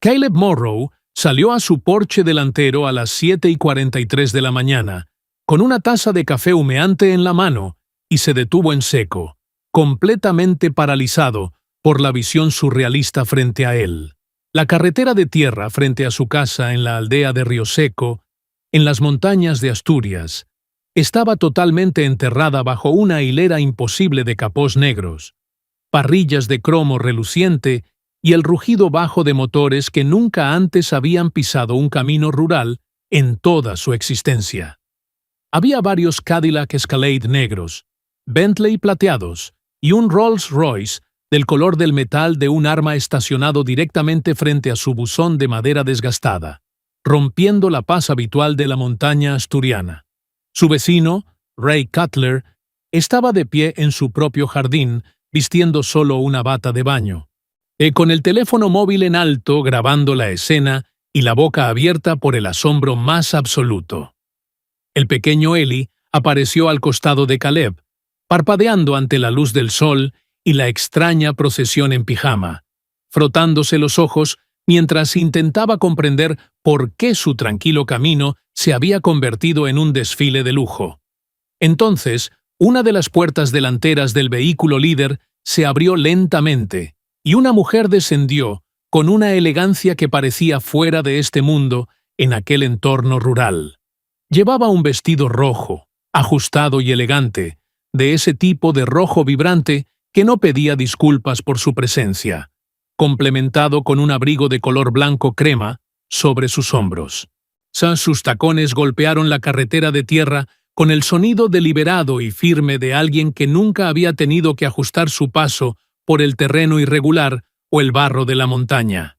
Caleb Morrow salió a su porche delantero a las 7:43 de la mañana, con una taza de café humeante en la mano, y se detuvo en seco, completamente paralizado por la visión surrealista frente a él. La carretera de tierra frente a su casa en la aldea de Río Seco, en las montañas de Asturias, estaba totalmente enterrada bajo una hilera imposible de capós negros, parrillas de cromo reluciente y el rugido bajo de motores que nunca antes habían pisado un camino rural en toda su existencia. Había varios Cadillac Escalade negros, Bentley plateados y un Rolls Royce del color del metal de un arma estacionado directamente frente a su buzón de madera desgastada, rompiendo la paz habitual de la montaña asturiana. Su vecino, Ray Cutler, estaba de pie en su propio jardín, vistiendo solo una bata de baño, con el teléfono móvil en alto grabando la escena y la boca abierta por el asombro más absoluto. El pequeño Eli apareció al costado de Caleb, parpadeando ante la luz del sol y la extraña procesión en pijama, frotándose los ojos mientras intentaba comprender por qué su tranquilo camino se había convertido en un desfile de lujo. Entonces, una de las puertas delanteras del vehículo líder se abrió lentamente, y una mujer descendió con una elegancia que parecía fuera de este mundo en aquel entorno rural. Llevaba un vestido rojo, ajustado y elegante, de ese tipo de rojo vibrante que no pedía disculpas por su presencia, complementado con un abrigo de color blanco crema sobre sus hombros. Sus tacones golpearon la carretera de tierra con el sonido deliberado y firme de alguien que nunca había tenido que ajustar su paso por el terreno irregular o el barro de la montaña.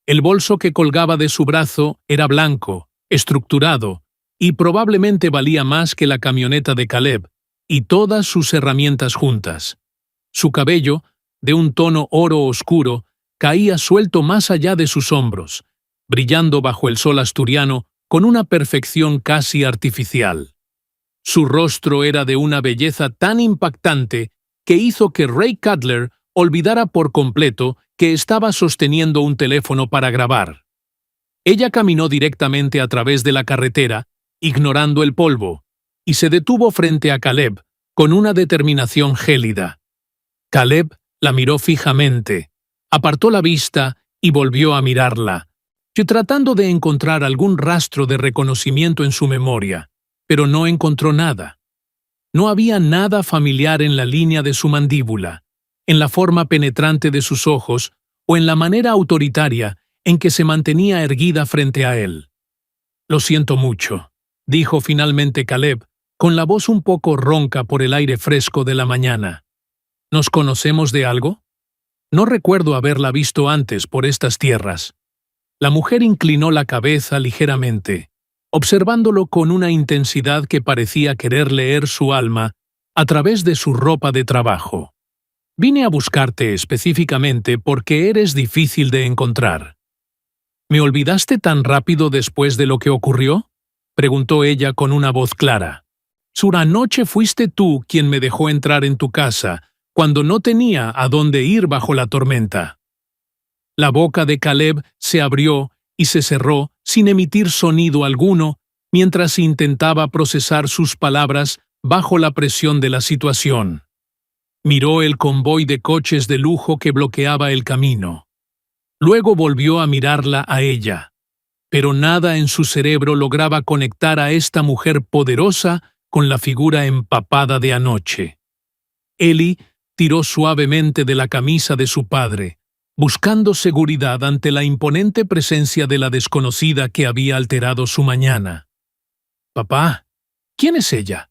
El bolso que colgaba de su brazo era blanco, estructurado, y probablemente valía más que la camioneta de Caleb y todas sus herramientas juntas. Su cabello, de un tono oro oscuro, caía suelto más allá de sus hombros, brillando bajo el sol asturiano con una perfección casi artificial. Su rostro era de una belleza tan impactante que hizo que Ray Cutler olvidara por completo que estaba sosteniendo un teléfono para grabar. Ella caminó directamente a través de la carretera, ignorando el polvo, y se detuvo frente a Caleb con una determinación gélida. Caleb la miró fijamente, apartó la vista y volvió a mirarla, tratando de encontrar algún rastro de reconocimiento en su memoria, pero no encontró nada. No había nada familiar en la línea de su mandíbula, en la forma penetrante de sus ojos o en la manera autoritaria en que se mantenía erguida frente a él. «Lo siento mucho», dijo finalmente Caleb, con la voz un poco ronca por el aire fresco de la mañana. «¿Nos conocemos de algo? No recuerdo haberla visto antes por estas tierras». La mujer inclinó la cabeza ligeramente, observándolo con una intensidad que parecía querer leer su alma a través de su ropa de trabajo. «Vine a buscarte específicamente porque eres difícil de encontrar». «¿Me olvidaste tan rápido después de lo que ocurrió?», preguntó ella con una voz clara. «Anoche fuiste tú quien me dejó entrar en tu casa cuando no tenía a dónde ir bajo la tormenta». La boca de Caleb se abrió y se cerró sin emitir sonido alguno mientras intentaba procesar sus palabras bajo la presión de la situación. Miró el convoy de coches de lujo que bloqueaba el camino. Luego volvió a mirarla a ella, pero nada en su cerebro lograba conectar a esta mujer poderosa con la figura empapada de anoche. Eli tiró suavemente de la camisa de su padre, buscando seguridad ante la imponente presencia de la desconocida que había alterado su mañana. «Papá, ¿quién es ella?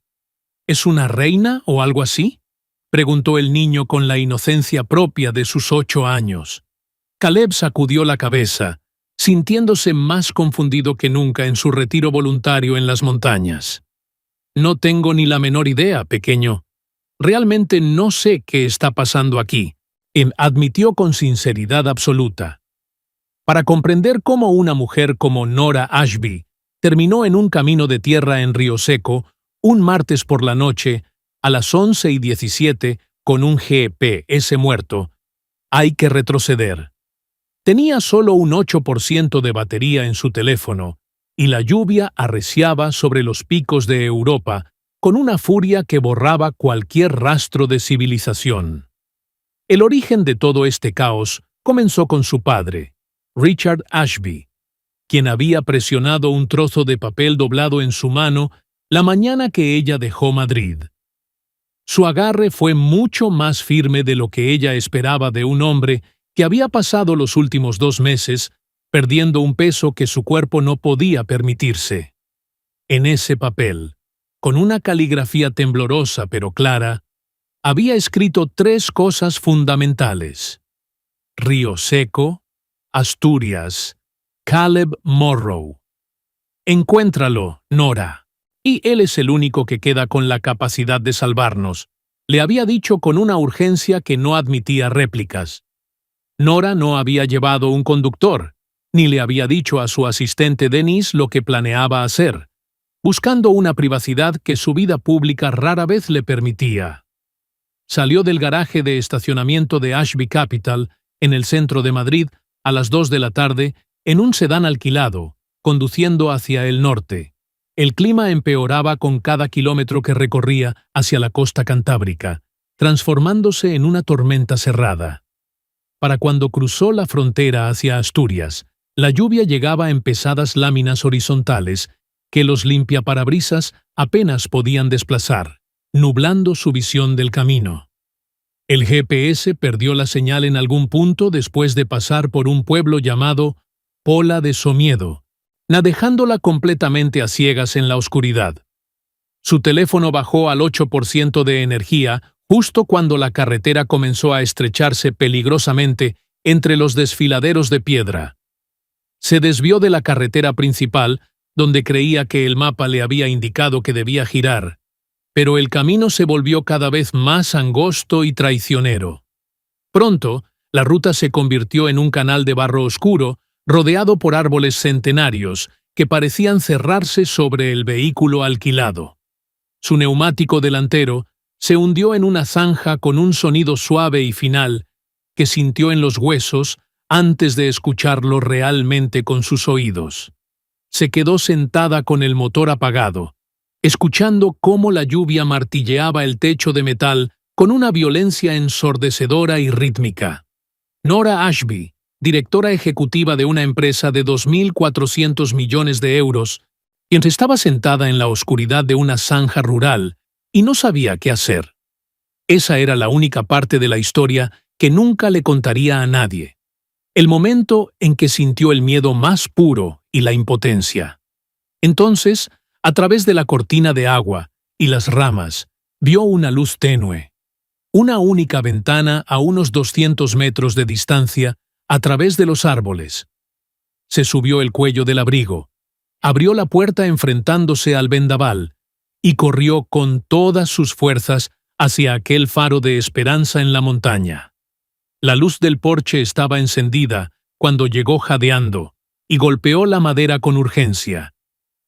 ¿Es una reina o algo así?», preguntó el niño con la inocencia propia de sus 8 años. Caleb sacudió la cabeza, sintiéndose más confundido que nunca en su retiro voluntario en las montañas. «No tengo ni la menor idea, pequeño. Realmente no sé qué está pasando aquí», admitió con sinceridad absoluta. Para comprender cómo una mujer como Nora Ashby terminó en un camino de tierra en Río Seco un martes por la noche a las 11:17 con un GPS muerto, hay que retroceder. Tenía solo un 8% de batería en su teléfono, y la lluvia arreciaba sobre los picos de Europa con una furia que borraba cualquier rastro de civilización. El origen de todo este caos comenzó con su padre, Richard Ashby, quien había presionado un trozo de papel doblado en su mano la mañana que ella dejó Madrid. Su agarre fue mucho más firme de lo que ella esperaba de un hombre que había pasado los últimos 2 meses perdiendo un peso que su cuerpo no podía permitirse. En ese papel, con una caligrafía temblorosa pero clara, había escrito 3 cosas fundamentales: Río Seco, Asturias, Caleb Morrow. Encuéntralo, Nora. Y él es el único que queda con la capacidad de salvarnos, le había dicho con una urgencia que no admitía réplicas. Nora no había llevado un conductor, ni le había dicho a su asistente Denise lo que planeaba hacer, buscando una privacidad que su vida pública rara vez le permitía. Salió del garaje de estacionamiento de Ashby Capital, en el centro de Madrid, a las 2 de la tarde, en un sedán alquilado, conduciendo hacia el norte. El clima empeoraba con cada kilómetro que recorría hacia la costa cantábrica, transformándose en una tormenta cerrada. Para cuando cruzó la frontera hacia Asturias, la lluvia llegaba en pesadas láminas horizontales que los limpiaparabrisas apenas podían desplazar, nublando su visión del camino. El GPS perdió la señal en algún punto después de pasar por un pueblo llamado Pola de Somiedo, dejándola completamente a ciegas en la oscuridad. Su teléfono bajó al 8% de energía justo cuando la carretera comenzó a estrecharse peligrosamente entre los desfiladeros de piedra. Se desvió de la carretera principal, donde creía que el mapa le había indicado que debía girar, pero el camino se volvió cada vez más angosto y traicionero. Pronto, la ruta se convirtió en un canal de barro oscuro, rodeado por árboles centenarios que parecían cerrarse sobre el vehículo alquilado. Su neumático delantero se hundió en una zanja con un sonido suave y final que sintió en los huesos antes de escucharlo realmente con sus oídos. Se quedó sentada con el motor apagado, escuchando cómo la lluvia martilleaba el techo de metal con una violencia ensordecedora y rítmica. Nora Ashby, directora ejecutiva de una empresa de 2.400 millones de euros, quien estaba sentada en la oscuridad de una zanja rural y no sabía qué hacer. Esa era la única parte de la historia que nunca le contaría a nadie. El momento en que sintió el miedo más puro y la impotencia. Entonces, a través de la cortina de agua y las ramas, vio una luz tenue. Una única ventana a unos 200 metros de distancia a través de los árboles. Se subió el cuello del abrigo, abrió la puerta enfrentándose al vendaval y corrió con todas sus fuerzas hacia aquel faro de esperanza en la montaña. La luz del porche estaba encendida cuando llegó jadeando y golpeó la madera con urgencia,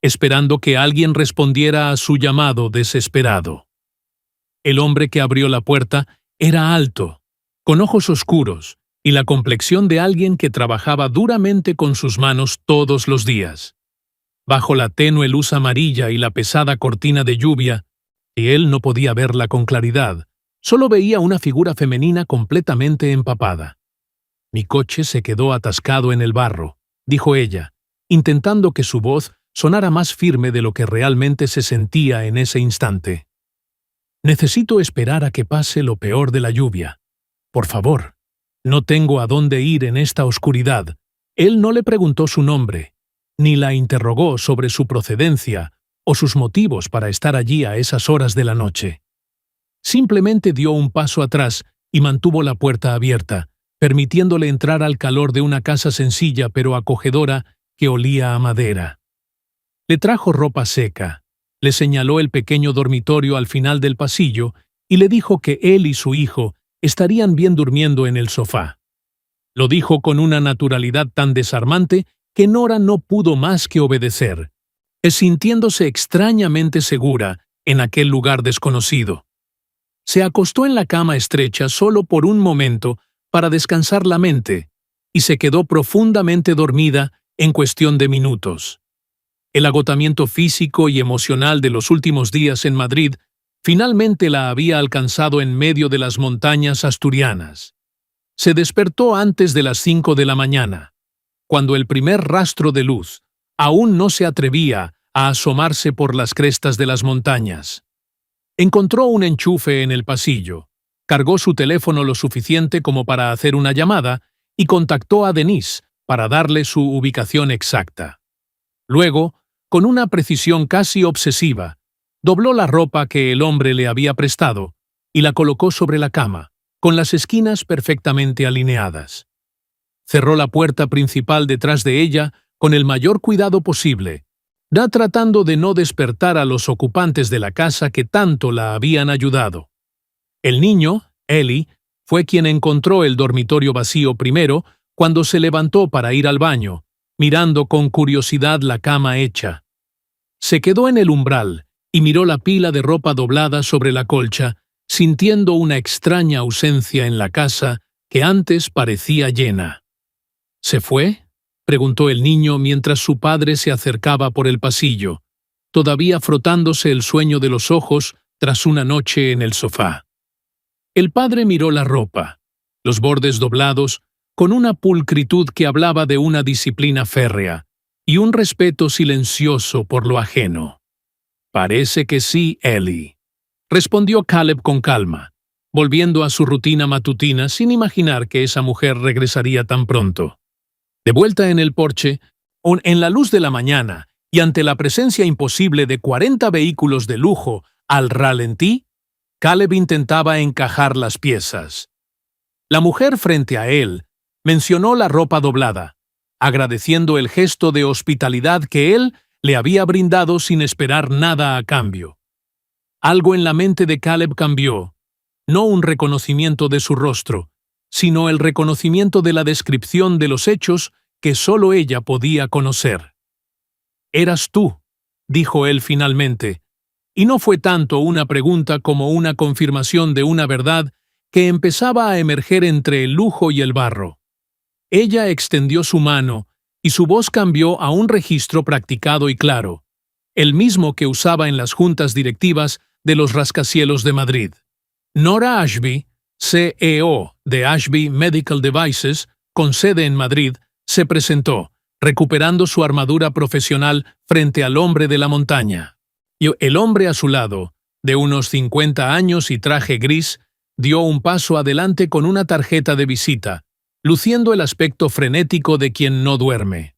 esperando que alguien respondiera a su llamado desesperado. El hombre que abrió la puerta era alto, con ojos oscuros y la complexión de alguien que trabajaba duramente con sus manos todos los días. Bajo la tenue luz amarilla y la pesada cortina de lluvia, y él no podía verla con claridad, solo veía una figura femenina completamente empapada. «Mi coche se quedó atascado en el barro», dijo ella, intentando que su voz sonara más firme de lo que realmente se sentía en ese instante. «Necesito esperar a que pase lo peor de la lluvia. Por favor, no tengo a dónde ir en esta oscuridad». Él no le preguntó su nombre, ni la interrogó sobre su procedencia o sus motivos para estar allí a esas horas de la noche. Simplemente dio un paso atrás y mantuvo la puerta abierta, permitiéndole entrar al calor de una casa sencilla pero acogedora que olía a madera. Le trajo ropa seca, le señaló el pequeño dormitorio al final del pasillo y le dijo que él y su hijo estarían bien durmiendo en el sofá. Lo dijo con una naturalidad tan desarmante que Nora no pudo más que obedecer, sintiéndose extrañamente segura en aquel lugar desconocido. Se acostó en la cama estrecha solo por un momento para descansar la mente, y se quedó profundamente dormida en cuestión de minutos. El agotamiento físico y emocional de los últimos días en Madrid finalmente la había alcanzado en medio de las montañas asturianas. Se despertó antes de las 5 de la mañana, cuando el primer rastro de luz aún no se atrevía a asomarse por las crestas de las montañas. Encontró un enchufe en el pasillo, cargó su teléfono lo suficiente como para hacer una llamada y contactó a Denise para darle su ubicación exacta. Luego, con una precisión casi obsesiva, dobló la ropa que el hombre le había prestado y la colocó sobre la cama, con las esquinas perfectamente alineadas. Cerró la puerta principal detrás de ella con el mayor cuidado posible, tratando de no despertar a los ocupantes de la casa que tanto la habían ayudado. El niño, Eli, fue quien encontró el dormitorio vacío primero cuando se levantó para ir al baño, mirando con curiosidad la cama hecha. Se quedó en el umbral y miró la pila de ropa doblada sobre la colcha, sintiendo una extraña ausencia en la casa que antes parecía llena. ¿Se fue?, preguntó el niño mientras su padre se acercaba por el pasillo, todavía frotándose el sueño de los ojos tras una noche en el sofá. El padre miró la ropa, los bordes doblados, con una pulcritud que hablaba de una disciplina férrea y un respeto silencioso por lo ajeno. «Parece que sí, Eli», respondió Caleb con calma, volviendo a su rutina matutina sin imaginar que esa mujer regresaría tan pronto. De vuelta en el porche, en la luz de la mañana y ante la presencia imposible de 40 vehículos de lujo al ralentí, Caleb intentaba encajar las piezas. La mujer frente a él mencionó la ropa doblada, agradeciendo el gesto de hospitalidad que él le había brindado sin esperar nada a cambio. Algo en la mente de Caleb cambió, no un reconocimiento de su rostro, sino el reconocimiento de la descripción de los hechos que solo ella podía conocer. «Eras tú», dijo él finalmente, y no fue tanto una pregunta como una confirmación de una verdad que empezaba a emerger entre el lujo y el barro. Ella extendió su mano y su voz cambió a un registro practicado y claro, el mismo que usaba en las juntas directivas de los rascacielos de Madrid. Nora Ashby, CEO de Ashby Medical Devices, con sede en Madrid, se presentó, recuperando su armadura profesional frente al hombre de la montaña. Y el hombre a su lado, de unos 50 años y traje gris, dio un paso adelante con una tarjeta de visita, luciendo el aspecto frenético de quien no duerme.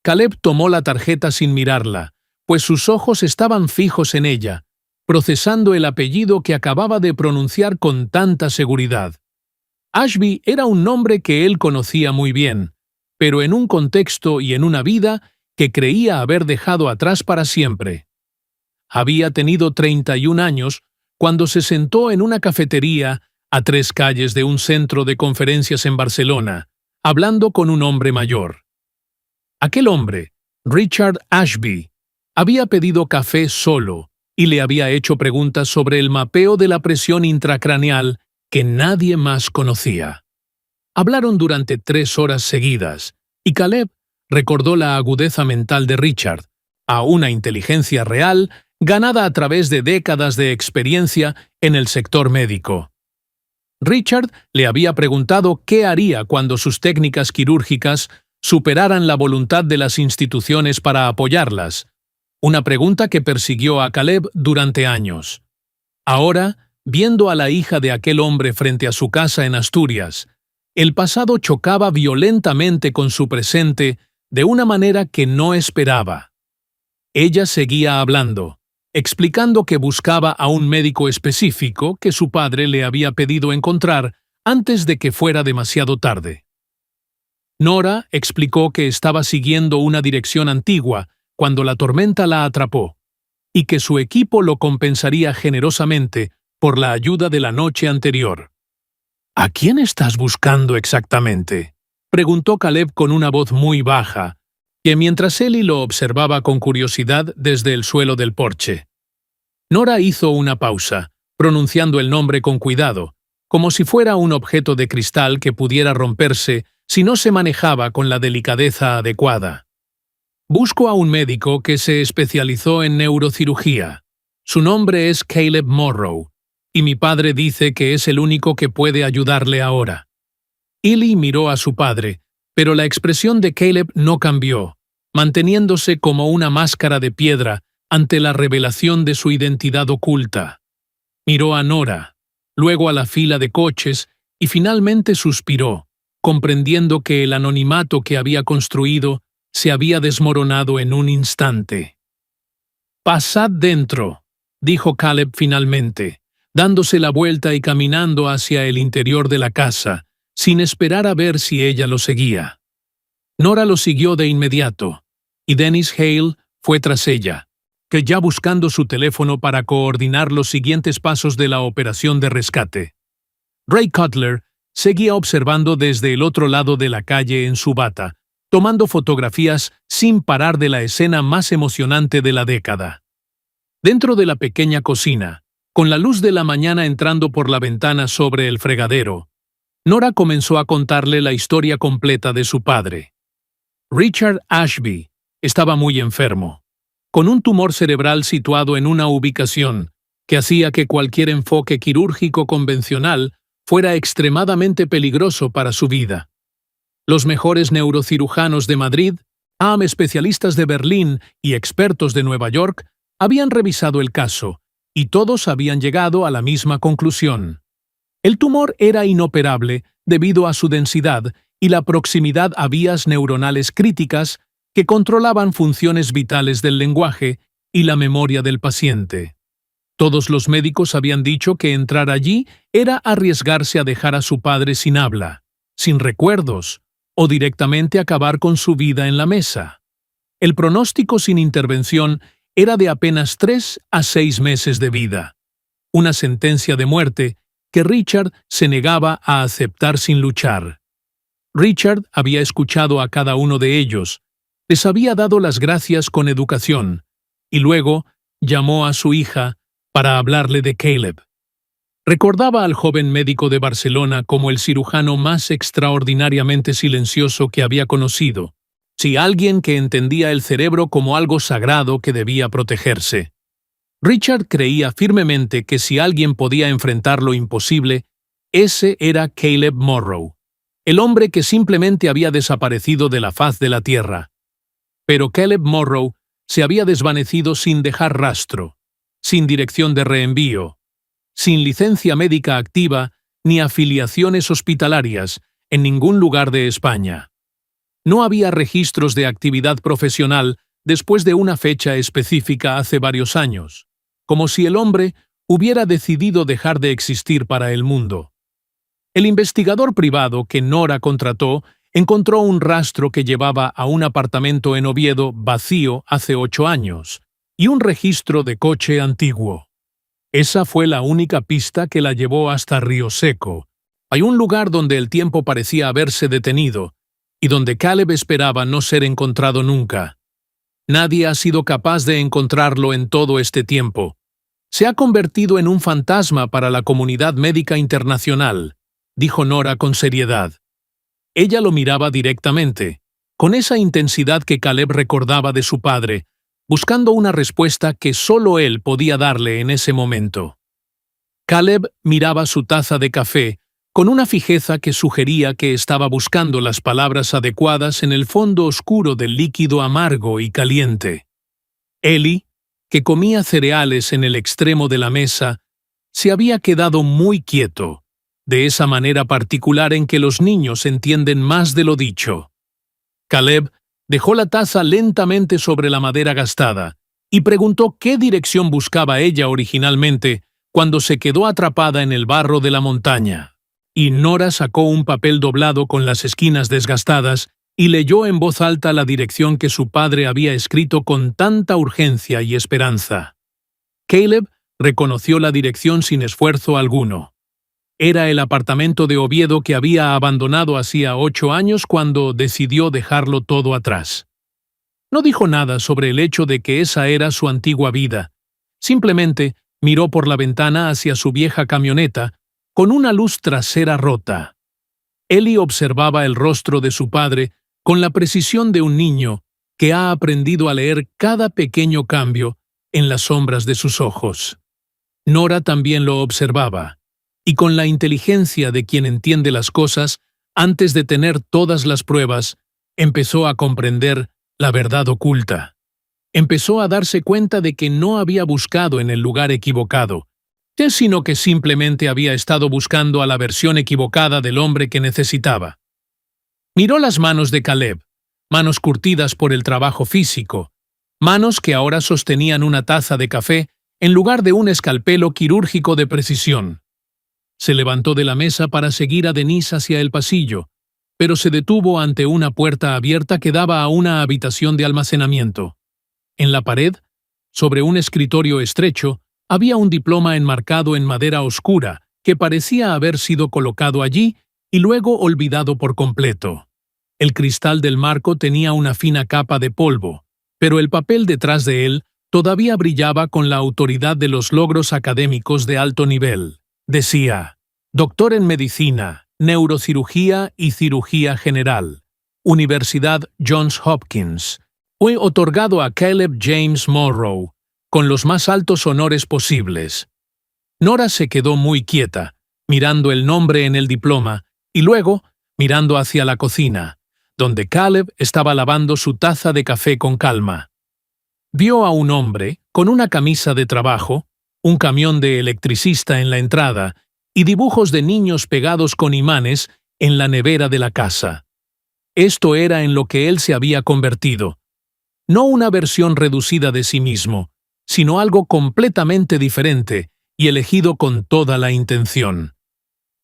Caleb tomó la tarjeta sin mirarla, pues sus ojos estaban fijos en ella, procesando el apellido que acababa de pronunciar con tanta seguridad. Ashby era un nombre que él conocía muy bien, pero en un contexto y en una vida que creía haber dejado atrás para siempre. Había tenido 31 años cuando se sentó en una cafetería a 3 calles de un centro de conferencias en Barcelona, hablando con un hombre mayor. Aquel hombre, Richard Ashby, había pedido café solo y le había hecho preguntas sobre el mapeo de la presión intracraneal que nadie más conocía. Hablaron durante 3 horas seguidas, y Caleb recordó la agudeza mental de Richard, a una inteligencia real ganada a través de décadas de experiencia en el sector médico. Richard le había preguntado qué haría cuando sus técnicas quirúrgicas superaran la voluntad de las instituciones para apoyarlas, una pregunta que persiguió a Caleb durante años. Ahora, viendo a la hija de aquel hombre frente a su casa en Asturias, el pasado chocaba violentamente con su presente de una manera que no esperaba. Ella seguía hablando, explicando que buscaba a un médico específico que su padre le había pedido encontrar antes de que fuera demasiado tarde. Nora explicó que estaba siguiendo una dirección antigua cuando la tormenta la atrapó, y que su equipo lo compensaría generosamente por la ayuda de la noche anterior. «¿A quién estás buscando exactamente?», preguntó Caleb con una voz muy baja, que mientras Eli lo observaba con curiosidad desde el suelo del porche. Nora hizo una pausa, pronunciando el nombre con cuidado, como si fuera un objeto de cristal que pudiera romperse si no se manejaba con la delicadeza adecuada. Busco a un médico que se especializó en neurocirugía. Su nombre es Caleb Morrow, y mi padre dice que es el único que puede ayudarle ahora. Ely miró a su padre, pero la expresión de Caleb no cambió, manteniéndose como una máscara de piedra ante la revelación de su identidad oculta. Miró a Nora, luego a la fila de coches y finalmente suspiró, comprendiendo que el anonimato que había construido se había desmoronado en un instante. «Pasad dentro», dijo Caleb finalmente, dándose la vuelta y caminando hacia el interior de la casa, sin esperar a ver si ella lo seguía. Nora lo siguió de inmediato, y Dennis Hale fue tras ella, que ya buscando su teléfono para coordinar los siguientes pasos de la operación de rescate. Ray Cutler seguía observando desde el otro lado de la calle en su bata, tomando fotografías sin parar de la escena más emocionante de la década. Dentro de la pequeña cocina, con la luz de la mañana entrando por la ventana sobre el fregadero, Nora comenzó a contarle la historia completa de su padre. Richard Ashby estaba muy enfermo, con un tumor cerebral situado en una ubicación que hacía que cualquier enfoque quirúrgico convencional fuera extremadamente peligroso para su vida. Los mejores neurocirujanos de Madrid, especialistas de Berlín y expertos de Nueva York habían revisado el caso, y todos habían llegado a la misma conclusión. El tumor era inoperable debido a su densidad y la proximidad a vías neuronales críticas que controlaban funciones vitales del lenguaje y la memoria del paciente. Todos los médicos habían dicho que entrar allí era arriesgarse a dejar a su padre sin habla, sin recuerdos, o directamente acabar con su vida en la mesa. El pronóstico sin intervención era de apenas 3 a 6 meses de vida, una sentencia de muerte que Richard se negaba a aceptar sin luchar. Richard había escuchado a cada uno de ellos, les había dado las gracias con educación, y luego llamó a su hija para hablarle de Caleb. Recordaba al joven médico de Barcelona como el cirujano más extraordinariamente silencioso que había conocido, alguien que entendía el cerebro como algo sagrado que debía protegerse. Richard creía firmemente que si alguien podía enfrentar lo imposible, ese era Caleb Morrow, el hombre que simplemente había desaparecido de la faz de la tierra. Pero Caleb Morrow se había desvanecido sin dejar rastro, sin dirección de reenvío, sin licencia médica activa ni afiliaciones hospitalarias en ningún lugar de España. No había registros de actividad profesional después de una fecha específica hace varios años, como si el hombre hubiera decidido dejar de existir para el mundo. El investigador privado que Nora contrató encontró un rastro que llevaba a un apartamento en Oviedo vacío hace 8 años y un registro de coche antiguo. Esa fue la única pista que la llevó hasta Río Seco. Hay un lugar donde el tiempo parecía haberse detenido y donde Caleb esperaba no ser encontrado nunca. Nadie ha sido capaz de encontrarlo en todo este tiempo. Se ha convertido en un fantasma para la comunidad médica internacional, dijo Nora con seriedad. Ella lo miraba directamente, con esa intensidad que Caleb recordaba de su padre, buscando una respuesta que solo él podía darle en ese momento. Caleb miraba su taza de café con una fijeza que sugería que estaba buscando las palabras adecuadas en el fondo oscuro del líquido amargo y caliente. Ely, que comía cereales en el extremo de la mesa, se había quedado muy quieto, de esa manera particular en que los niños entienden más de lo dicho. Caleb dejó la taza lentamente sobre la madera gastada y preguntó qué dirección buscaba ella originalmente cuando se quedó atrapada en el barro de la montaña. Y Nora sacó un papel doblado con las esquinas desgastadas y leyó en voz alta la dirección que su padre había escrito con tanta urgencia y esperanza. Caleb reconoció la dirección sin esfuerzo alguno. Era el apartamento de Oviedo que había abandonado hacía 8 años cuando decidió dejarlo todo atrás. No dijo nada sobre el hecho de que esa era su antigua vida. Simplemente miró por la ventana hacia su vieja camioneta, con una luz trasera rota. Eli observaba el rostro de su padre con la precisión de un niño que ha aprendido a leer cada pequeño cambio en las sombras de sus ojos. Nora también lo observaba, y con la inteligencia de quien entiende las cosas, antes de tener todas las pruebas, empezó a comprender la verdad oculta. Empezó a darse cuenta de que no había buscado en el lugar equivocado, sino que simplemente había estado buscando a la versión equivocada del hombre que necesitaba. Miró las manos de Caleb, manos curtidas por el trabajo físico, manos que ahora sostenían una taza de café en lugar de un escalpelo quirúrgico de precisión. Se levantó de la mesa para seguir a Denise hacia el pasillo, pero se detuvo ante una puerta abierta que daba a una habitación de almacenamiento. En la pared, sobre un escritorio estrecho, había un diploma enmarcado en madera oscura que parecía haber sido colocado allí y luego olvidado por completo. El cristal del marco tenía una fina capa de polvo, pero el papel detrás de él todavía brillaba con la autoridad de los logros académicos de alto nivel. Decía, Doctor en Medicina, Neurocirugía y Cirugía General, Universidad Johns Hopkins. Fue otorgado a Caleb James Morrow, con los más altos honores posibles. Nora se quedó muy quieta, mirando el nombre en el diploma, y luego mirando hacia la cocina, donde Caleb estaba lavando su taza de café con calma. Vio a un hombre con una camisa de trabajo, un camión de electricista en la entrada y dibujos de niños pegados con imanes en la nevera de la casa. Esto era en lo que él se había convertido. No una versión reducida de sí mismo, sino algo completamente diferente y elegido con toda la intención.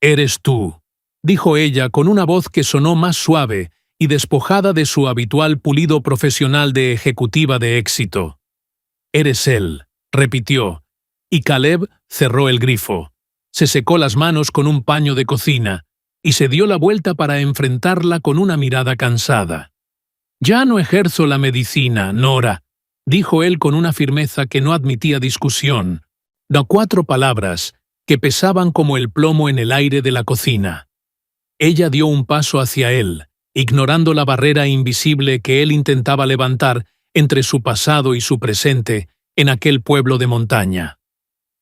«Eres tú», dijo ella con una voz que sonó más suave y despojada de su habitual pulido profesional de ejecutiva de éxito. «Eres él», repitió, y Caleb cerró el grifo. Se secó las manos con un paño de cocina y se dio la vuelta para enfrentarla con una mirada cansada. «Ya no ejerzo la medicina, Nora», dijo él con una firmeza que no admitía discusión. Da 4 palabras que pesaban como el plomo en el aire de la cocina. Ella dio un paso hacia él, ignorando la barrera invisible que él intentaba levantar entre su pasado y su presente en aquel pueblo de montaña.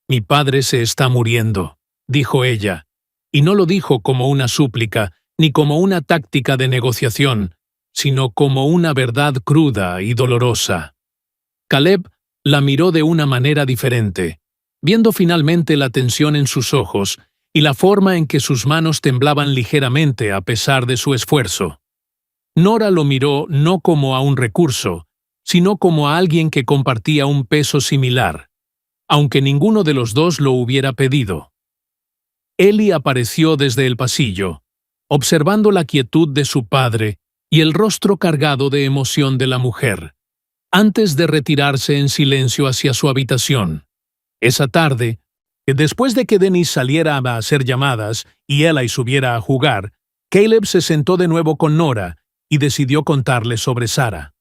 «Mi padre se está muriendo», dijo ella, y no lo dijo como una súplica ni como una táctica de negociación, sino como una verdad cruda y dolorosa. Caleb la miró de una manera diferente, viendo finalmente la tensión en sus ojos y la forma en que sus manos temblaban ligeramente a pesar de su esfuerzo. Nora lo miró no como a un recurso, sino como a alguien que compartía un peso similar, aunque ninguno de los dos lo hubiera pedido. Eli apareció desde el pasillo, observando la quietud de su padre y el rostro cargado de emoción de la mujer, antes de retirarse en silencio hacia su habitación. Esa tarde, después de que Denise saliera a hacer llamadas y Eli subiera a jugar, Caleb se sentó de nuevo con Nora y decidió contarle sobre Sarah.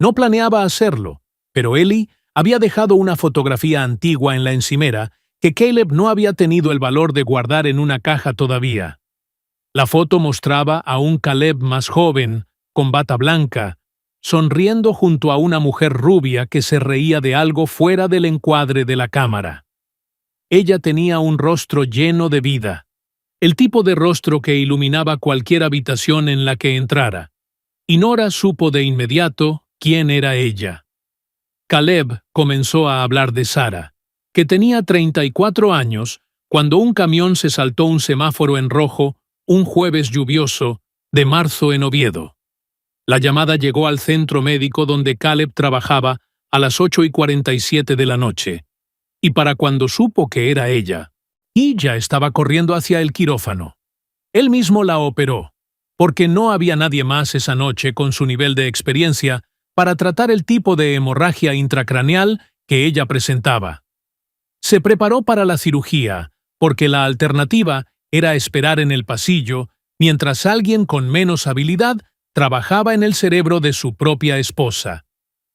No planeaba hacerlo, pero Eli había dejado una fotografía antigua en la encimera que Caleb no había tenido el valor de guardar en una caja todavía. La foto mostraba a un Caleb más joven, con bata blanca, sonriendo junto a una mujer rubia que se reía de algo fuera del encuadre de la cámara. Ella tenía un rostro lleno de vida, el tipo de rostro que iluminaba cualquier habitación en la que entrara, y Nora supo de inmediato quién era ella. Caleb comenzó a hablar de Sarah, que tenía 34 años cuando un camión se saltó un semáforo en rojo un jueves lluvioso de marzo en Oviedo. La llamada llegó al centro médico donde Caleb trabajaba a las 8:47 de la noche, y para cuando supo que era ella, ya estaba corriendo hacia el quirófano. Él mismo la operó, porque no había nadie más esa noche con su nivel de experiencia para tratar el tipo de hemorragia intracraneal que ella presentaba. Se preparó para la cirugía, porque la alternativa era esperar en el pasillo mientras alguien con menos habilidad trabajaba en el cerebro de su propia esposa.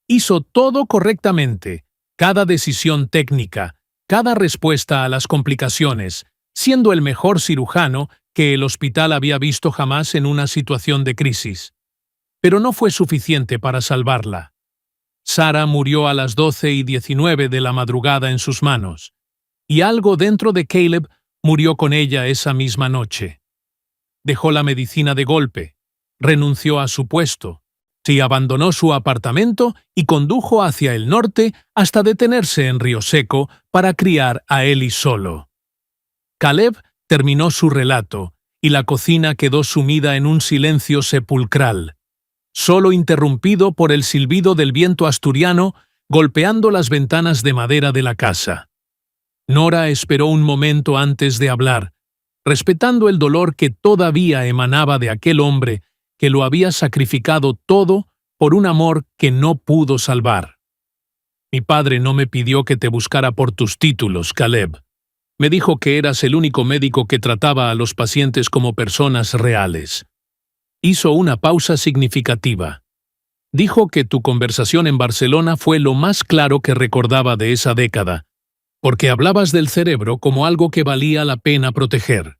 Hizo todo correctamente, cada decisión técnica, cada respuesta a las complicaciones, siendo el mejor cirujano que el hospital había visto jamás en una situación de crisis. Pero no fue suficiente para salvarla. Sarah murió a las 12:19 de la madrugada en sus manos, y algo dentro de Caleb murió con ella esa misma noche. Dejó la medicina de golpe, renunció a su puesto, se abandonó su apartamento y condujo hacia el norte hasta detenerse en Río Seco para criar a Ellie solo. Caleb terminó su relato y la cocina quedó sumida en un silencio sepulcral, solo interrumpido por el silbido del viento asturiano golpeando las ventanas de madera de la casa. Nora esperó un momento antes de hablar, respetando el dolor que todavía emanaba de aquel hombre que lo había sacrificado todo por un amor que no pudo salvar. Mi padre no me pidió que te buscara por tus títulos, Caleb. Me dijo que eras el único médico que trataba a los pacientes como personas reales. Hizo una pausa significativa. Dijo que tu conversación en Barcelona fue lo más claro que recordaba de esa década, porque hablabas del cerebro como algo que valía la pena proteger.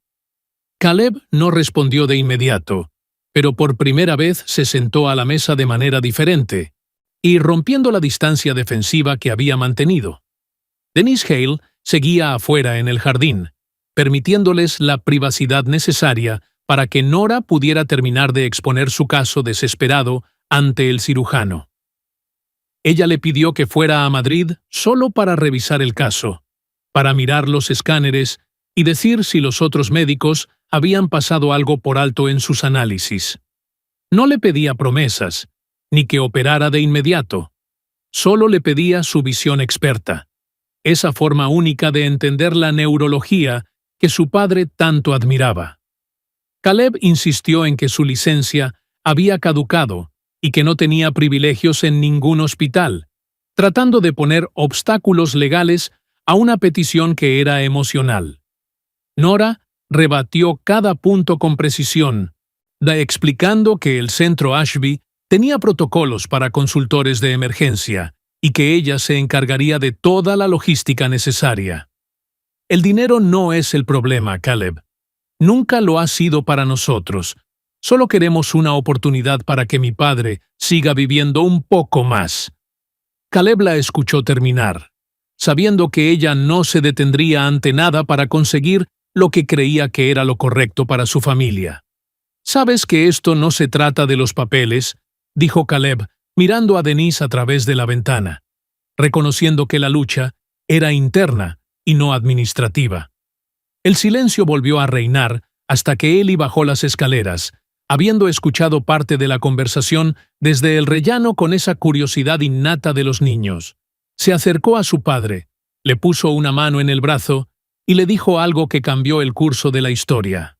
Caleb no respondió de inmediato, pero por primera vez se sentó a la mesa de manera diferente, y rompiendo la distancia defensiva que había mantenido. Denise Hale seguía afuera en el jardín, permitiéndoles la privacidad necesaria para que Nora pudiera terminar de exponer su caso desesperado ante el cirujano. Ella le pidió que fuera a Madrid solo para revisar el caso, para mirar los escáneres y decir si los otros médicos habían pasado algo por alto en sus análisis. No le pedía promesas, ni que operara de inmediato. Solo le pedía su visión experta, esa forma única de entender la neurología que su padre tanto admiraba. Caleb insistió en que su licencia había caducado y que no tenía privilegios en ningún hospital, tratando de poner obstáculos legales a una petición que era emocional. Nora rebatió cada punto con precisión, explicando que el centro Ashby tenía protocolos para consultores de emergencia y que ella se encargaría de toda la logística necesaria. El dinero no es el problema, Caleb. Nunca lo ha sido para nosotros. Solo queremos una oportunidad para que mi padre siga viviendo un poco más. Caleb la escuchó terminar, sabiendo que ella no se detendría ante nada para conseguir lo que creía que era lo correcto para su familia. «Sabes que esto no se trata de los papeles», dijo Caleb, mirando a Denise a través de la ventana, reconociendo que la lucha era interna y no administrativa. El silencio volvió a reinar hasta que Ellie bajó las escaleras, habiendo escuchado parte de la conversación desde el rellano con esa curiosidad innata de los niños. Se acercó a su padre, le puso una mano en el brazo y le dijo algo que cambió el curso de la historia.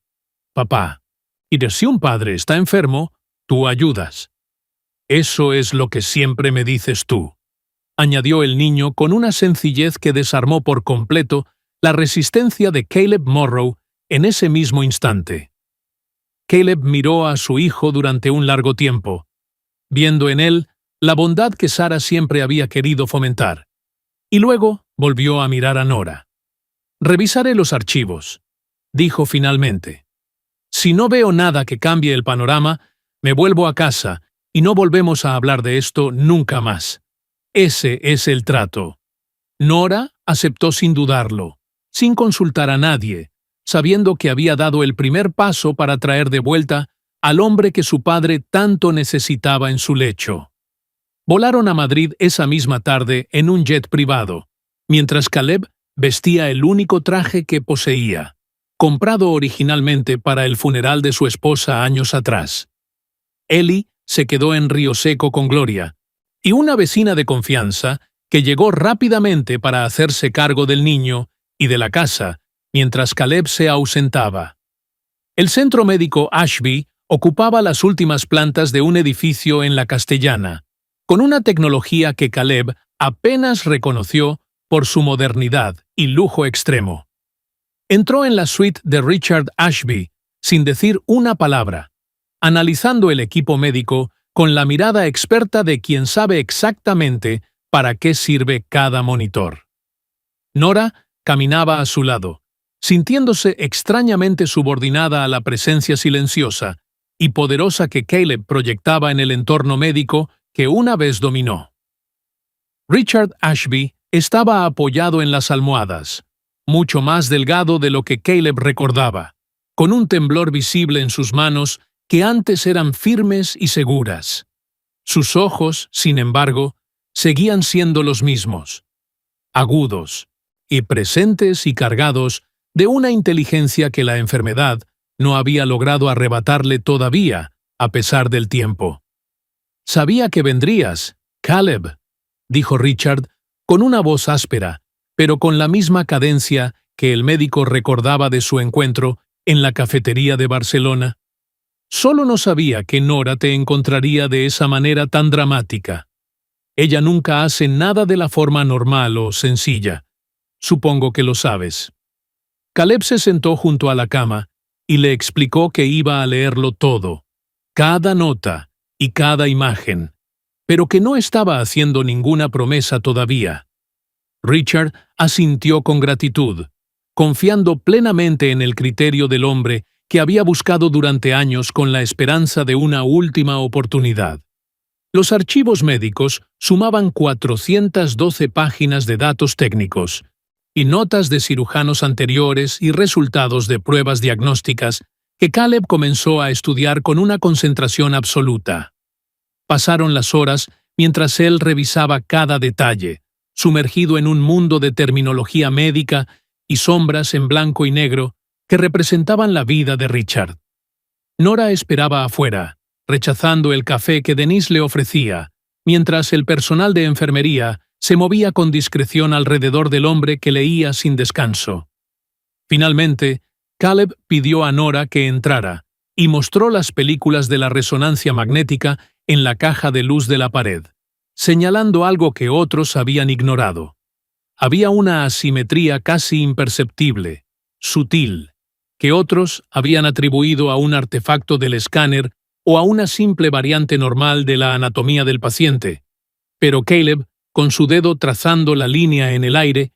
«Papá, y si un padre está enfermo, tú ayudas». «Eso es lo que siempre me dices tú», añadió el niño con una sencillez que desarmó por completo la resistencia de Caleb Morrow en ese mismo instante. Caleb miró a su hijo durante un largo tiempo, viendo en él la bondad que Sarah siempre había querido fomentar, y luego volvió a mirar a Nora. «Revisaré los archivos», dijo finalmente. «Si no veo nada que cambie el panorama, me vuelvo a casa y no volvemos a hablar de esto nunca más. Ese es el trato». Nora aceptó sin dudarlo, sin consultar a nadie, sabiendo que había dado el primer paso para traer de vuelta al hombre que su padre tanto necesitaba en su lecho. Volaron a Madrid esa misma tarde en un jet privado, mientras Caleb vestía el único traje que poseía, comprado originalmente para el funeral de su esposa años atrás. Ellie se quedó en Río Seco con Gloria, y una vecina de confianza que llegó rápidamente para hacerse cargo del niño y de la casa, mientras Caleb se ausentaba. El centro médico Ashby ocupaba las últimas plantas de un edificio en la Castellana, con una tecnología que Caleb apenas reconoció por su modernidad y lujo extremo. Entró en la suite de Richard Ashby sin decir una palabra, analizando el equipo médico con la mirada experta de quien sabe exactamente para qué sirve cada monitor. Nora caminaba a su lado, sintiéndose extrañamente subordinada a la presencia silenciosa y poderosa que Caleb proyectaba en el entorno médico que una vez dominó. Richard Ashby estaba apoyado en las almohadas, mucho más delgado de lo que Caleb recordaba, con un temblor visible en sus manos que antes eran firmes y seguras. Sus ojos, sin embargo, seguían siendo los mismos, agudos y presentes y cargados de una inteligencia que la enfermedad no había logrado arrebatarle todavía, a pesar del tiempo. «Sabía que vendrías, Caleb», dijo Richard, con una voz áspera, pero con la misma cadencia que el médico recordaba de su encuentro en la cafetería de Barcelona. «Solo no sabía que Nora te encontraría de esa manera tan dramática. Ella nunca hace nada de la forma normal o sencilla. Supongo que lo sabes». Caleb se sentó junto a la cama y le explicó que iba a leerlo todo, cada nota y cada imagen, pero que no estaba haciendo ninguna promesa todavía. Richard asintió con gratitud, confiando plenamente en el criterio del hombre que había buscado durante años con la esperanza de una última oportunidad. Los archivos médicos sumaban 412 páginas de datos técnicos y notas de cirujanos anteriores y resultados de pruebas diagnósticas que Caleb comenzó a estudiar con una concentración absoluta. Pasaron las horas mientras él revisaba cada detalle, sumergido en un mundo de terminología médica y sombras en blanco y negro que representaban la vida de Richard. Nora esperaba afuera, rechazando el café que Denise le ofrecía, mientras el personal de enfermería se movía con discreción alrededor del hombre que leía sin descanso. Finalmente, Caleb pidió a Nora que entrara y mostró las películas de la resonancia magnética en la caja de luz de la pared, señalando algo que otros habían ignorado. Había una asimetría casi imperceptible, sutil, que otros habían atribuido a un artefacto del escáner o a una simple variante normal de la anatomía del paciente. Pero Caleb, con su dedo trazando la línea en el aire,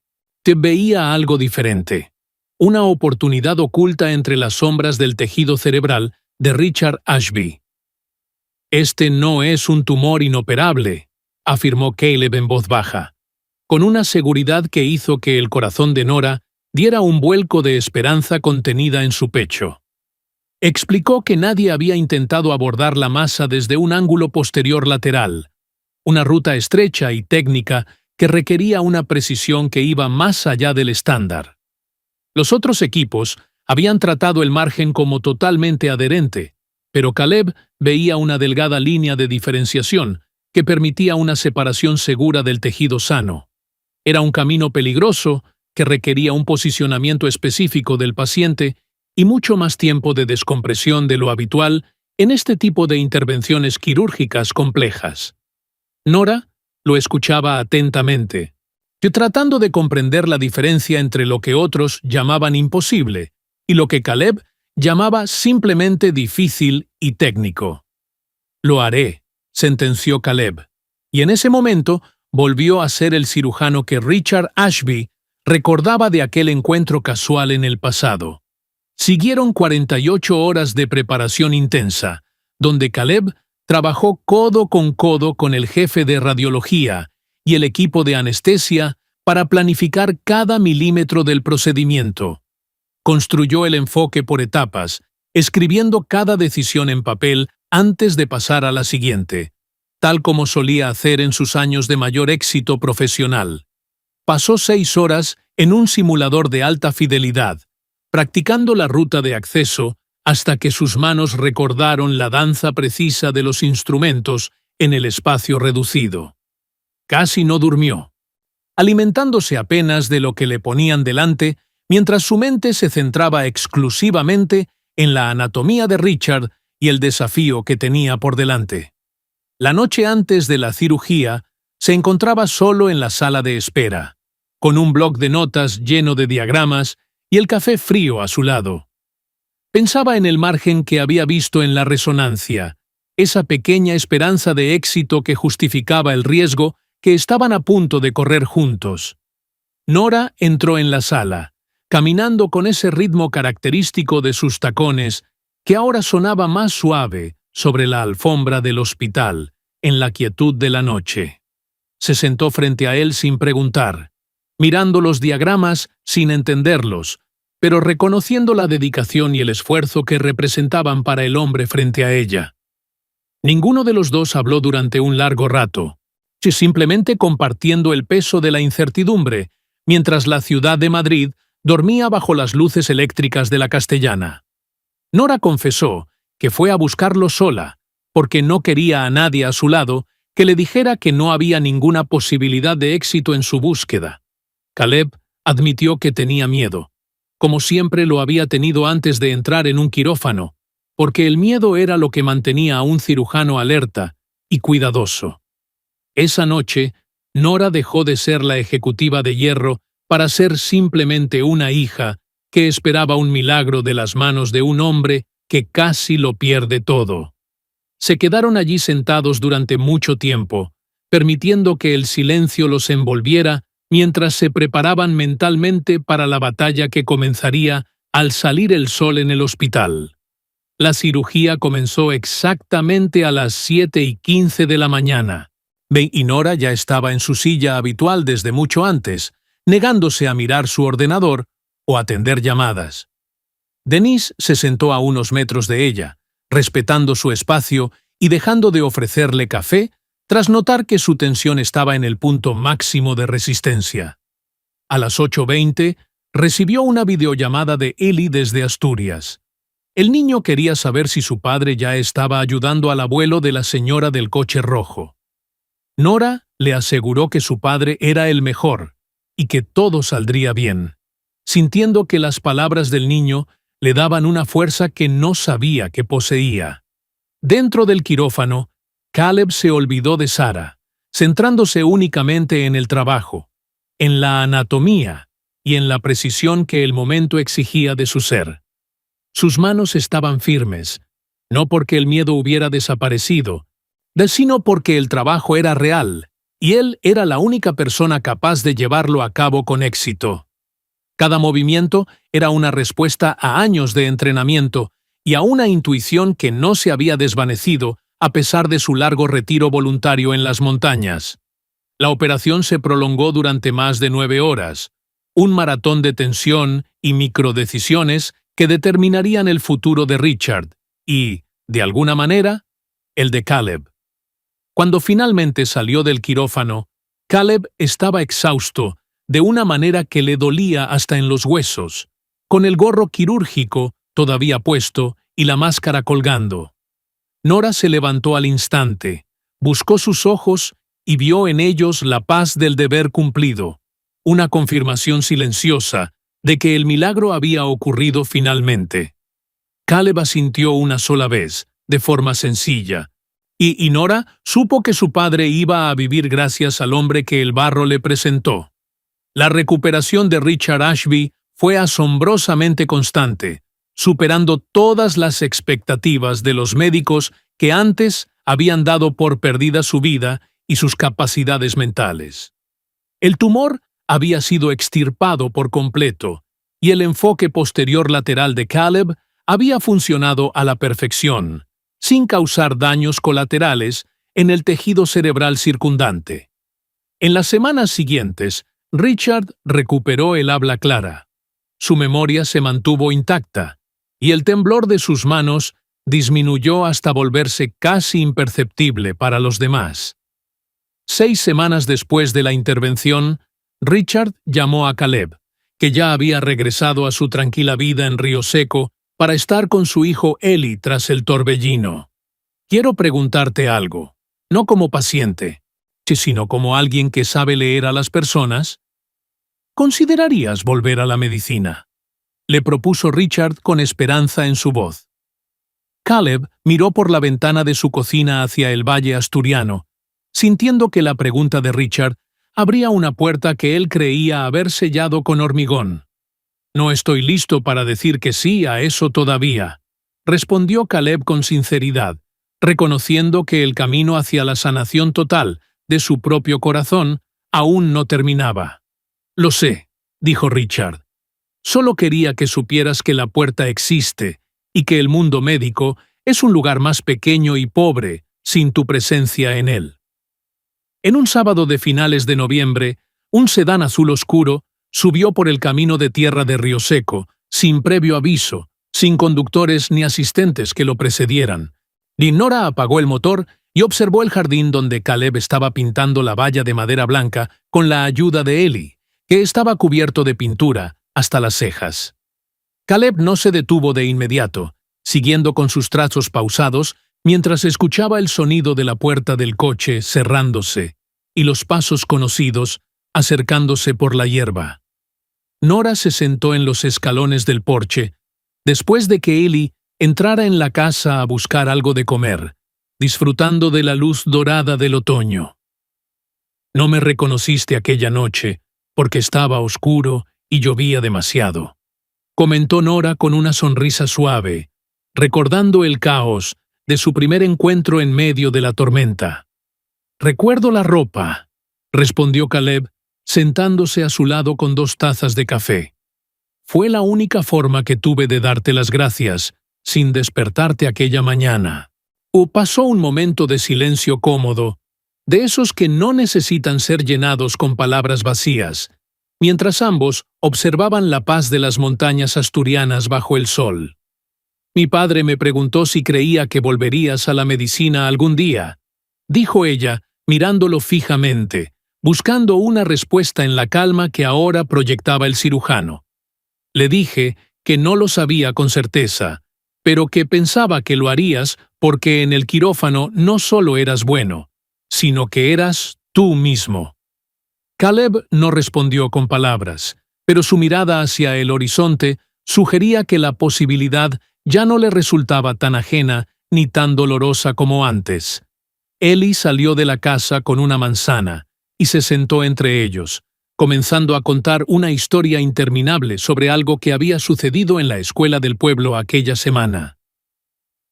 veía algo diferente. Una oportunidad oculta entre las sombras del tejido cerebral de Richard Ashby. «Este no es un tumor inoperable», afirmó Caleb en voz baja, con una seguridad que hizo que el corazón de Nora diera un vuelco de esperanza contenida en su pecho. Explicó que nadie había intentado abordar la masa desde un ángulo posterior lateral, una ruta estrecha y técnica que requería una precisión que iba más allá del estándar. Los otros equipos habían tratado el margen como totalmente adherente, pero Caleb veía una delgada línea de diferenciación que permitía una separación segura del tejido sano. Era un camino peligroso que requería un posicionamiento específico del paciente y mucho más tiempo de descompresión de lo habitual en este tipo de intervenciones quirúrgicas complejas. Nora lo escuchaba atentamente, tratando de comprender la diferencia entre lo que otros llamaban imposible y lo que Caleb llamaba simplemente difícil y técnico. «Lo haré», sentenció Caleb, y en ese momento volvió a ser el cirujano que Richard Ashby recordaba de aquel encuentro casual en el pasado. Siguieron 48 horas de preparación intensa, donde Caleb trabajó codo con el jefe de radiología y el equipo de anestesia para planificar cada milímetro del procedimiento. Construyó el enfoque por etapas, escribiendo cada decisión en papel antes de pasar a la siguiente, tal como solía hacer en sus años de mayor éxito profesional. Pasó 6 horas en un simulador de alta fidelidad, practicando la ruta de acceso hasta que sus manos recordaron la danza precisa de los instrumentos en el espacio reducido. Casi no durmió, alimentándose apenas de lo que le ponían delante, mientras su mente se centraba exclusivamente en la anatomía de Richard y el desafío que tenía por delante. La noche antes de la cirugía, se encontraba solo en la sala de espera, con un bloc de notas lleno de diagramas y el café frío a su lado. Pensaba en el margen que había visto en la resonancia, esa pequeña esperanza de éxito que justificaba el riesgo que estaban a punto de correr juntos. Nora entró en la sala, caminando con ese ritmo característico de sus tacones que ahora sonaba más suave sobre la alfombra del hospital, en la quietud de la noche. Se sentó frente a él sin preguntar, mirando los diagramas sin entenderlos, pero reconociendo la dedicación y el esfuerzo que representaban para el hombre frente a ella. Ninguno de los dos habló durante un largo rato, simplemente compartiendo el peso de la incertidumbre, mientras la ciudad de Madrid dormía bajo las luces eléctricas de la Castellana. Nora confesó que fue a buscarlo sola, porque no quería a nadie a su lado que le dijera que no había ninguna posibilidad de éxito en su búsqueda. Caleb admitió que tenía miedo, como siempre lo había tenido antes de entrar en un quirófano, porque el miedo era lo que mantenía a un cirujano alerta y cuidadoso. Esa noche, Nora dejó de ser la ejecutiva de hierro para ser simplemente una hija que esperaba un milagro de las manos de un hombre que casi lo pierde todo. Se quedaron allí sentados durante mucho tiempo, permitiendo que el silencio los envolviera mientras se preparaban mentalmente para la batalla que comenzaría al salir el sol en el hospital. La cirugía comenzó exactamente a las 7:15 de la mañana. Y Nora ya estaba en su silla habitual desde mucho antes, negándose a mirar su ordenador o atender llamadas. Denise se sentó a unos metros de ella, respetando su espacio y dejando de ofrecerle café tras notar que su tensión estaba en el punto máximo de resistencia. A las 8:20 recibió una videollamada de Eli desde Asturias. El niño quería saber si su padre ya estaba ayudando al abuelo de la señora del coche rojo. Nora le aseguró que su padre era el mejor y que todo saldría bien, sintiendo que las palabras del niño le daban una fuerza que no sabía que poseía. Dentro del quirófano, Caleb se olvidó de Sara, centrándose únicamente en el trabajo, en la anatomía y en la precisión que el momento exigía de su ser. Sus manos estaban firmes, no porque el miedo hubiera desaparecido, sino porque el trabajo era real, y él era la única persona capaz de llevarlo a cabo con éxito. Cada movimiento era una respuesta a años de entrenamiento y a una intuición que no se había desvanecido a pesar de su largo retiro voluntario en las montañas. La operación se prolongó durante más de 9 horas, un maratón de tensión y microdecisiones que determinarían el futuro de Richard y, de alguna manera, el de Caleb. Cuando finalmente salió del quirófano, Caleb estaba exhausto de una manera que le dolía hasta en los huesos, con el gorro quirúrgico todavía puesto y la máscara colgando. Nora se levantó al instante, buscó sus ojos y vio en ellos la paz del deber cumplido, una confirmación silenciosa de que el milagro había ocurrido finalmente. Caleb asintió una sola vez, de forma sencilla, y Nora supo que su padre iba a vivir gracias al hombre que el barro le presentó. La recuperación de Richard Ashby fue asombrosamente constante, superando todas las expectativas de los médicos que antes habían dado por perdida su vida y sus capacidades mentales. El tumor había sido extirpado por completo, y el enfoque posterior lateral de Caleb había funcionado a la perfección, sin causar daños colaterales en el tejido cerebral circundante. En las semanas siguientes, Richard recuperó el habla clara. Su memoria se mantuvo intacta, y el temblor de sus manos disminuyó hasta volverse casi imperceptible para los demás. 6 semanas después de la intervención, Richard llamó a Caleb, que ya había regresado a su tranquila vida en Río Seco, para estar con su hijo Eli tras el torbellino. Quiero preguntarte algo, no como paciente, sino como alguien que sabe leer a las personas. ¿Considerarías volver a la medicina?, le propuso Richard con esperanza en su voz. Caleb miró por la ventana de su cocina hacia el valle asturiano, sintiendo que la pregunta de Richard abría una puerta que él creía haber sellado con hormigón. «No estoy listo para decir que sí a eso todavía», respondió Caleb con sinceridad, reconociendo que el camino hacia la sanación total de su propio corazón aún no terminaba. «Lo sé», dijo Richard. Solo quería que supieras que la puerta existe y que el mundo médico es un lugar más pequeño y pobre sin tu presencia en él. En un sábado de finales de noviembre, un sedán azul oscuro subió por el camino de tierra de Río Seco, sin previo aviso, sin conductores ni asistentes que lo precedieran. Nora apagó el motor y observó el jardín donde Caleb estaba pintando la valla de madera blanca con la ayuda de Ellie, que estaba cubierto de pintura hasta las cejas. Caleb no se detuvo de inmediato, siguiendo con sus trazos pausados mientras escuchaba el sonido de la puerta del coche cerrándose y los pasos conocidos acercándose por la hierba. Nora se sentó en los escalones del porche, después de que Ellie entrara en la casa a buscar algo de comer, disfrutando de la luz dorada del otoño. No me reconociste aquella noche, porque estaba oscuro y llovía demasiado, comentó Nora con una sonrisa suave, recordando el caos de su primer encuentro en medio de la tormenta. Recuerdo la ropa, respondió Caleb, sentándose a su lado con 2 tazas de café. Fue la única forma que tuve de darte las gracias, sin despertarte aquella mañana. Pasó un momento de silencio cómodo, de esos que no necesitan ser llenados con palabras vacías, mientras ambos observaban la paz de las montañas asturianas bajo el sol. Mi padre me preguntó si creía que volverías a la medicina algún día, dijo ella, mirándolo fijamente, buscando una respuesta en la calma que ahora proyectaba el cirujano. Le dije que no lo sabía con certeza, pero que pensaba que lo harías porque en el quirófano no solo eras bueno, sino que eras tú mismo. Caleb no respondió con palabras, pero su mirada hacia el horizonte sugería que la posibilidad ya no le resultaba tan ajena ni tan dolorosa como antes. Ellie salió de la casa con una manzana y se sentó entre ellos, comenzando a contar una historia interminable sobre algo que había sucedido en la escuela del pueblo aquella semana.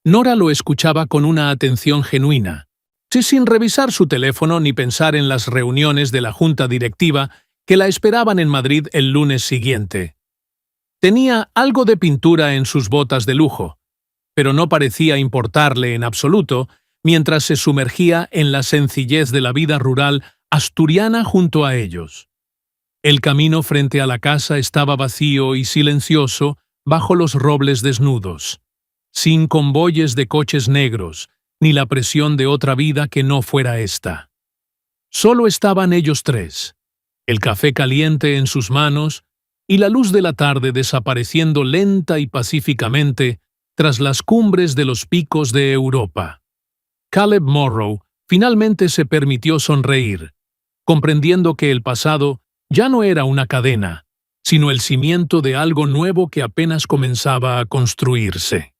Nora lo escuchaba con una atención genuina, sin revisar su teléfono ni pensar en las reuniones de la junta directiva que la esperaban en Madrid el lunes siguiente. Tenía algo de pintura en sus botas de lujo, pero no parecía importarle en absoluto mientras se sumergía en la sencillez de la vida rural asturiana junto a ellos. El camino frente a la casa estaba vacío y silencioso bajo los robles desnudos, sin convoyes de coches negros, ni la presión de otra vida que no fuera esta. Solo estaban ellos 3, el café caliente en sus manos y la luz de la tarde desapareciendo lenta y pacíficamente tras las cumbres de los picos de Europa. Caleb Morrow finalmente se permitió sonreír, comprendiendo que el pasado ya no era una cadena, sino el cimiento de algo nuevo que apenas comenzaba a construirse.